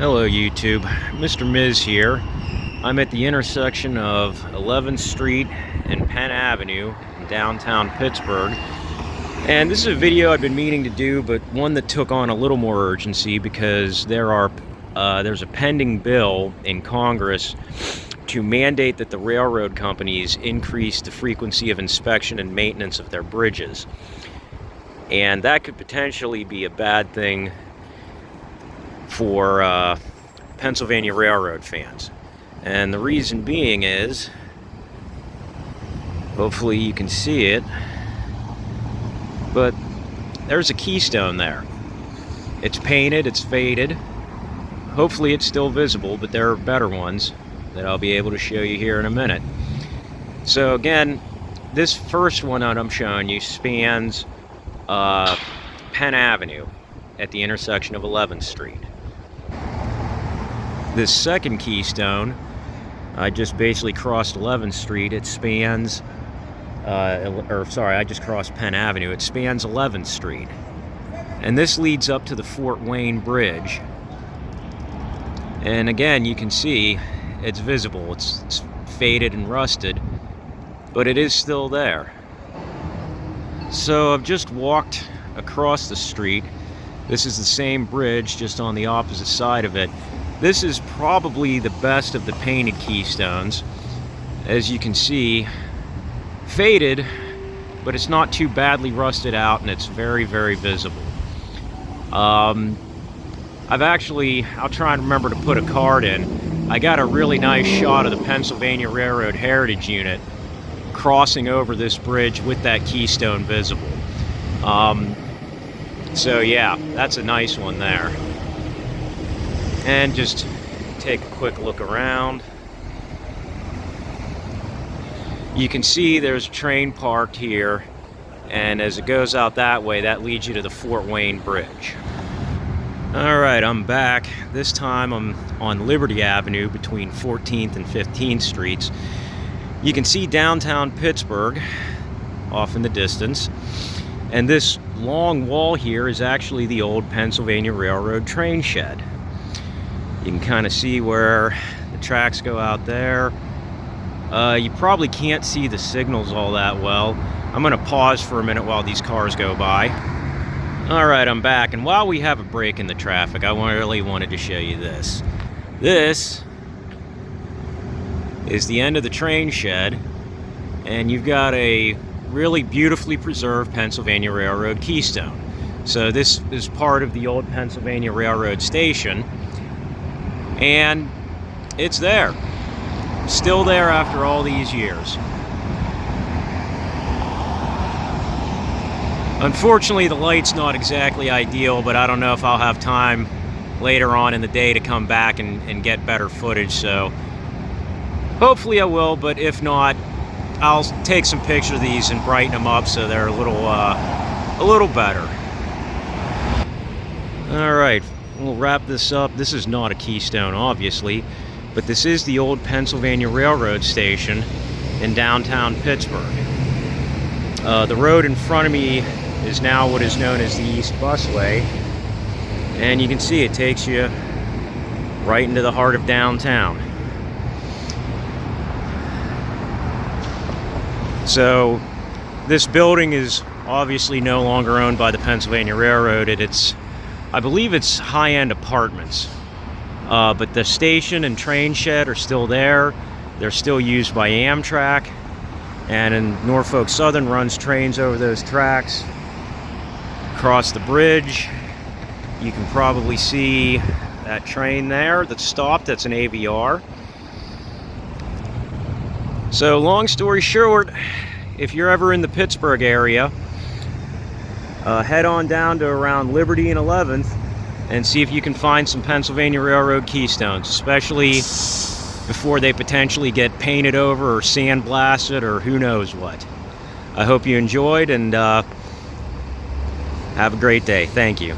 Hello YouTube, Mr. Miz here. I'm at the intersection of 11th Street and Penn Avenue in downtown Pittsburgh. And this is a video I've been meaning to do, but one that took on a little more urgency because there's a pending bill in Congress to mandate that the railroad companies increase the frequency of inspection and maintenance of their bridges. And that could potentially be a bad thing for Pennsylvania Railroad fans. And the reason being is, hopefully you can see it, but there's a keystone there. It's painted, it's faded. Hopefully it's still visible, but there are better ones that I'll be able to show you here in a minute. So again, this first one that I'm showing you spans Penn Avenue at the intersection of 11th Street. This second keystone, I just basically crossed 11th Street. It spans, I just crossed Penn Avenue. It spans 11th Street. And this leads up to the Fort Wayne Bridge. And again, you can see it's visible. It's faded and rusted, but it is still there. So I've just walked across the street. This is the same bridge, just on the opposite side of it. This is probably the best of the painted keystones. As you can see, faded, but it's not too badly rusted out, and it's very, very visible. I'll try and remember to put a card in. I got a really nice shot of the Pennsylvania Railroad Heritage Unit crossing over this bridge with that keystone visible. So yeah, that's a nice one there. And just take a quick look around. You can see there's a train parked here, and as it goes out that way, that leads you to the Fort Wayne Bridge. Alright, I'm back. This time I'm on Liberty Avenue between 14th and 15th Streets. You can see downtown Pittsburgh off in the distance, and this long wall here is actually the old Pennsylvania Railroad train shed. You can kind of see where the tracks go out there. You probably can't see the signals all that well. I'm going to pause for a minute while these cars go by. Alright, I'm back, and while we have a break in the traffic, I really wanted to show you this. This is the end of the train shed, and you've got a really beautifully preserved Pennsylvania Railroad keystone. So this is part of the old Pennsylvania Railroad station, and it's there. Still there after all these years. Unfortunately, the light's not exactly ideal, but I don't know if I'll have time later on in the day to come back and get better footage, so hopefully I will, but if not, I'll take some pictures of these and brighten them up so they're a little better. Alright, we'll wrap this up. This is not a keystone, obviously, but this is the old Pennsylvania Railroad station in downtown Pittsburgh. The road in front of me is now what is known as the East Busway, and you can see it takes you right into the heart of downtown. So this building is obviously no longer owned by the Pennsylvania Railroad. I believe it's high-end apartments, but the station and train shed are still there. They're still used by Amtrak, and in Norfolk Southern runs trains over those tracks. Across the bridge, you can probably see that train there that stopped. That's an AVR. So long story short, if you're ever in the Pittsburgh area, head on down to around Liberty and 11th and see if you can find some Pennsylvania Railroad keystones, especially before they potentially get painted over or sandblasted or who knows what. I hope you enjoyed, and have a great day. Thank you.